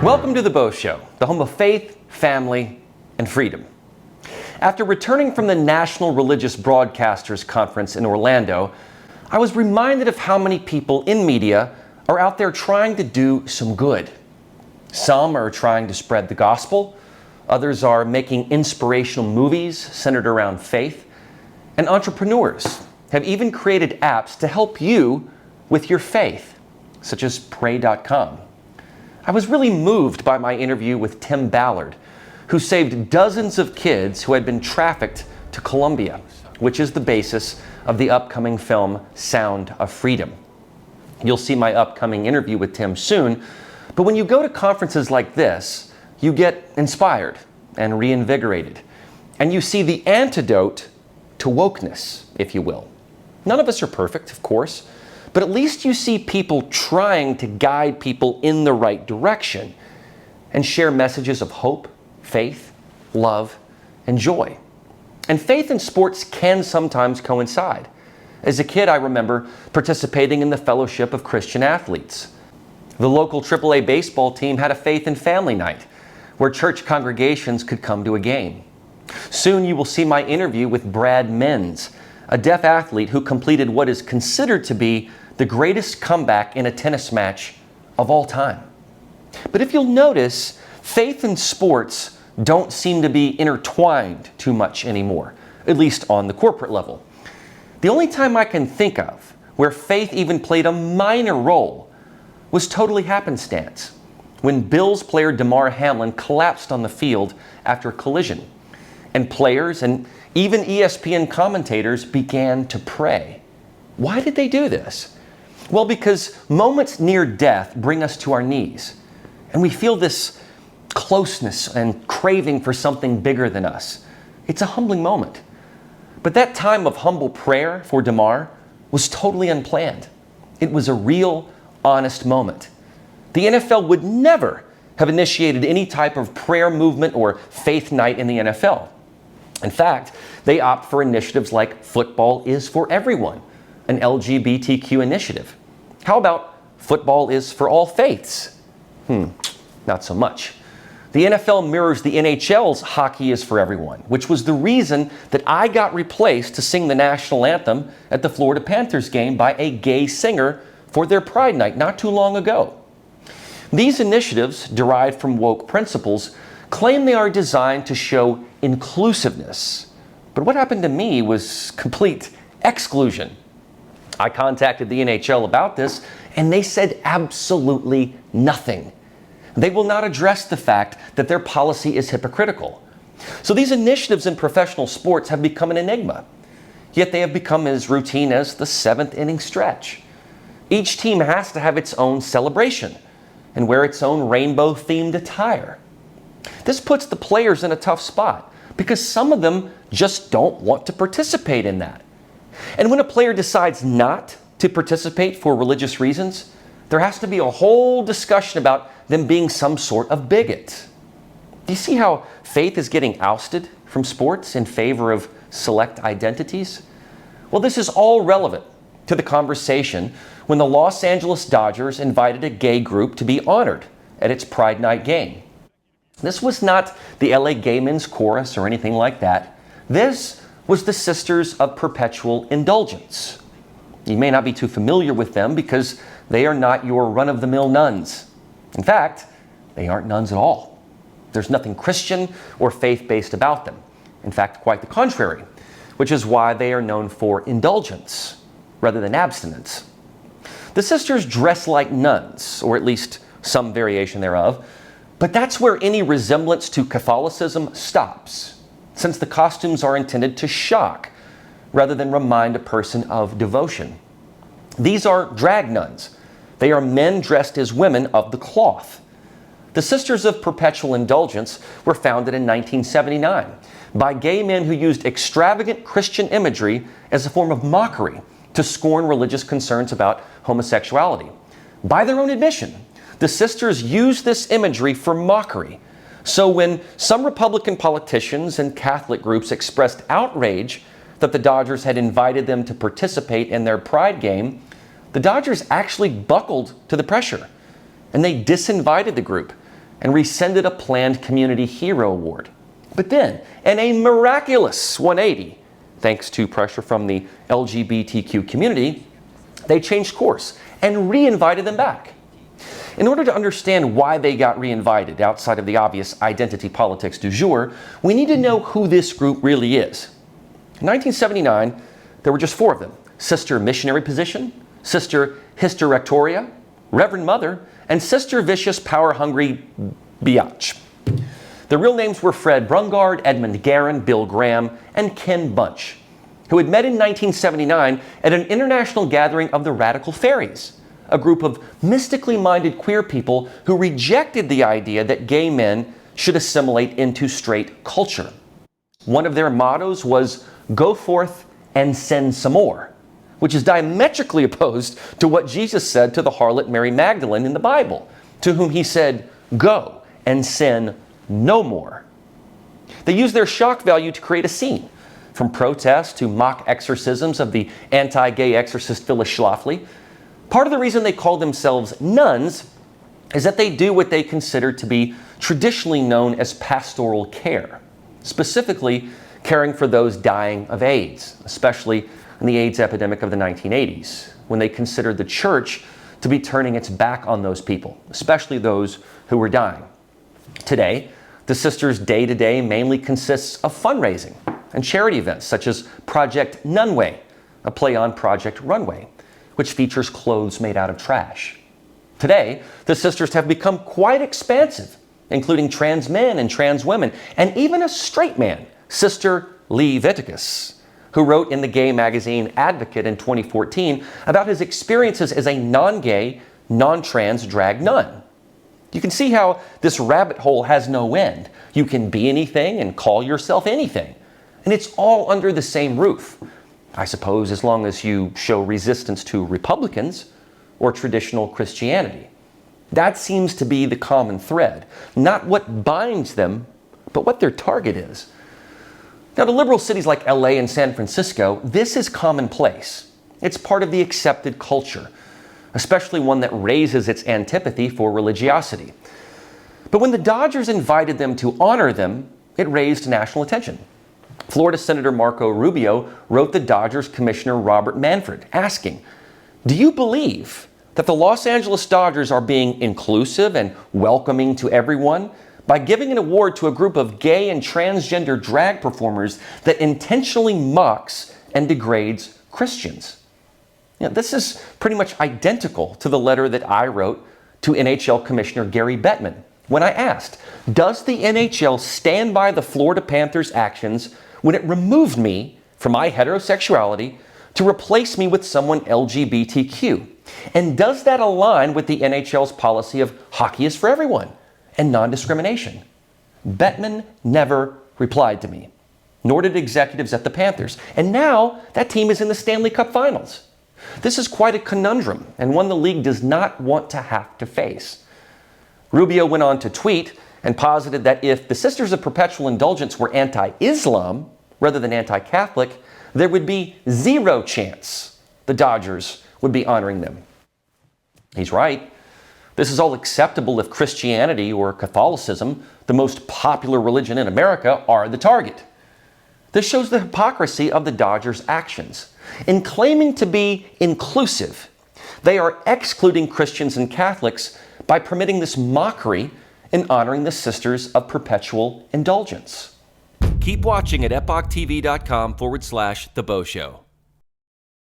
Welcome to the Beau Show, the home of faith, family, and freedom. After returning from the National Religious Broadcasters Conference in Orlando, I was reminded of how many people in media are out there trying to do some good. Some are trying to spread the gospel, others are making inspirational movies centered around faith, and entrepreneurs have even created apps to help you with your faith, such as pray.com. I was really moved by my interview with Tim Ballard, who saved dozens of kids who had been trafficked to Colombia, which is the basis of the upcoming film Sound of Freedom. You'll see my upcoming interview with Tim soon, but when you go to conferences like this, you get inspired and reinvigorated, and you see the antidote to wokeness, if you will. None of us are perfect, of course, but at least you see people trying to guide people in the right direction and share messages of hope, faith, love, and joy. And faith and sports can sometimes coincide. As a kid, I remember participating in the Fellowship of Christian Athletes. The local AAA baseball team had a faith and family night where church congregations could come to a game. Soon you will see my interview with Brad Menz, a deaf athlete who completed what is considered to be the greatest comeback in a tennis match of all time. But if you'll notice, faith and sports don't seem to be intertwined too much anymore, at least on the corporate level. The only time I can think of where faith even played a minor role was totally happenstance, when Bills player Damar Hamlin collapsed on the field after a collision, and players and even ESPN commentators began to pray. Why did they do this? Well, because moments near death bring us to our knees, and we feel this closeness and craving for something bigger than us. It's a humbling moment. But that time of humble prayer for Damar was totally unplanned. It was a real, honest moment. The NFL would never have initiated any type of prayer movement or faith night in the NFL. In fact, they opt for initiatives like Football is for Everyone, an LGBTQ initiative. How about Football is for All Faiths? Not so much. The NFL mirrors the NHL's Hockey is for Everyone, which was the reason that I got replaced to sing the national anthem at the Florida Panthers game by a gay singer for their Pride Night not too long ago. These initiatives, derived from woke principles, claim they are designed to show inclusiveness. But what happened to me was complete exclusion. I contacted the NHL about this, and they said absolutely nothing. They will not address the fact that their policy is hypocritical. So these initiatives in professional sports have become an enigma, yet they have become as routine as the seventh inning stretch. Each team has to have its own celebration and wear its own rainbow-themed attire. This puts the players in a tough spot because some of them just don't want to participate in that. And when a player decides not to participate for religious reasons, there has to be a whole discussion about them being some sort of bigot. Do you see how faith is getting ousted from sports in favor of select identities? Well, this is all relevant to the conversation when the Los Angeles Dodgers invited a gay group to be honored at its Pride Night game. This was not the LA Gay Men's Chorus or anything like that. This was the Sisters of Perpetual Indulgence. You may not be too familiar with them because they are not your run-of-the-mill nuns. In fact, they aren't nuns at all. There's nothing Christian or faith-based about them. In fact, quite the contrary, which is why they are known for indulgence rather than abstinence. The sisters dress like nuns, or at least some variation thereof, but that's where any resemblance to Catholicism stops, since the costumes are intended to shock rather than remind a person of devotion. These are drag nuns. They are men dressed as women of the cloth. The Sisters of Perpetual Indulgence were founded in 1979 by gay men who used extravagant Christian imagery as a form of mockery to scorn religious concerns about homosexuality. By their own admission, the sisters used this imagery for mockery. So when some Republican politicians and Catholic groups expressed outrage that the Dodgers had invited them to participate in their Pride game, the Dodgers actually buckled to the pressure, and they disinvited the group and rescinded a planned Community Hero Award. But then, in a miraculous 180, thanks to pressure from the LGBTQ community, they changed course and re-invited them back. In order to understand why they got re-invited outside of the obvious identity politics du jour, we need to know who this group really is. In 1979, there were just 4 of them: Sister Missionary Position, Sister Hysterectoria, Reverend Mother, and Sister Vicious Power-Hungry Biatch. Their real names were Fred Brungard, Edmund Guerin, Bill Graham, and Ken Bunch, who had met in 1979 at an international gathering of the Radical Fairies, a group of mystically minded queer people who rejected the idea that gay men should assimilate into straight culture. One of their mottos was, "Go forth and sin some more," which is diametrically opposed to what Jesus said to the harlot Mary Magdalene in the Bible, to whom he said, "Go and sin no more." They used their shock value to create a scene, from protests to mock exorcisms of the anti-gay exorcist Phyllis Schlafly. Part of the reason they call themselves nuns is that they do what they consider to be traditionally known as pastoral care, specifically caring for those dying of AIDS, especially in the AIDS epidemic of the 1980s, when they considered the church to be turning its back on those people, especially those who were dying. Today, the sisters' day-to-day mainly consists of fundraising and charity events such as Project Nunway, a play on Project Runway, which features clothes made out of trash. Today, the sisters have become quite expansive, including trans men and trans women, and even a straight man, Sister Lee Viticus, who wrote in the gay magazine Advocate in 2014 about his experiences as a non-gay, non-trans drag nun. You can see how this rabbit hole has no end. You can be anything and call yourself anything, and it's all under the same roof. I suppose as long as you show resistance to Republicans or traditional Christianity. That seems to be the common thread, not what binds them, but what their target is. Now, to liberal cities like LA and San Francisco, this is commonplace. It's part of the accepted culture, especially one that raises its antipathy for religiosity. But when the Dodgers invited them to honor them, it raised national attention. Florida Senator Marco Rubio wrote the Dodgers Commissioner Robert Manfred asking, "Do you believe that the Los Angeles Dodgers are being inclusive and welcoming to everyone by giving an award to a group of gay and transgender drag performers that intentionally mocks and degrades Christians?" This is pretty much identical to the letter that I wrote to NHL Commissioner Gary Bettman when I asked, does the NHL stand by the Florida Panthers' actions when it removed me from my heterosexuality to replace me with someone LGBTQ? And does that align with the NHL's policy of hockey is for everyone and non-discrimination? Bettman never replied to me, nor did executives at the Panthers. And now that team is in the Stanley Cup Finals. This is quite a conundrum, and one the league does not want to have to face. Rubio went on to tweet and posited that if the Sisters of Perpetual Indulgence were anti-Islam rather than anti-Catholic, there would be zero chance the Dodgers would be honoring them. He's right. This is all acceptable if Christianity or Catholicism, the most popular religion in America, are the target. This shows the hypocrisy of the Dodgers' actions. In claiming to be inclusive, they are excluding Christians and Catholics by permitting this mockery in honoring the Sisters of Perpetual Indulgence. Keep watching at epochtv.com/The Beau Show.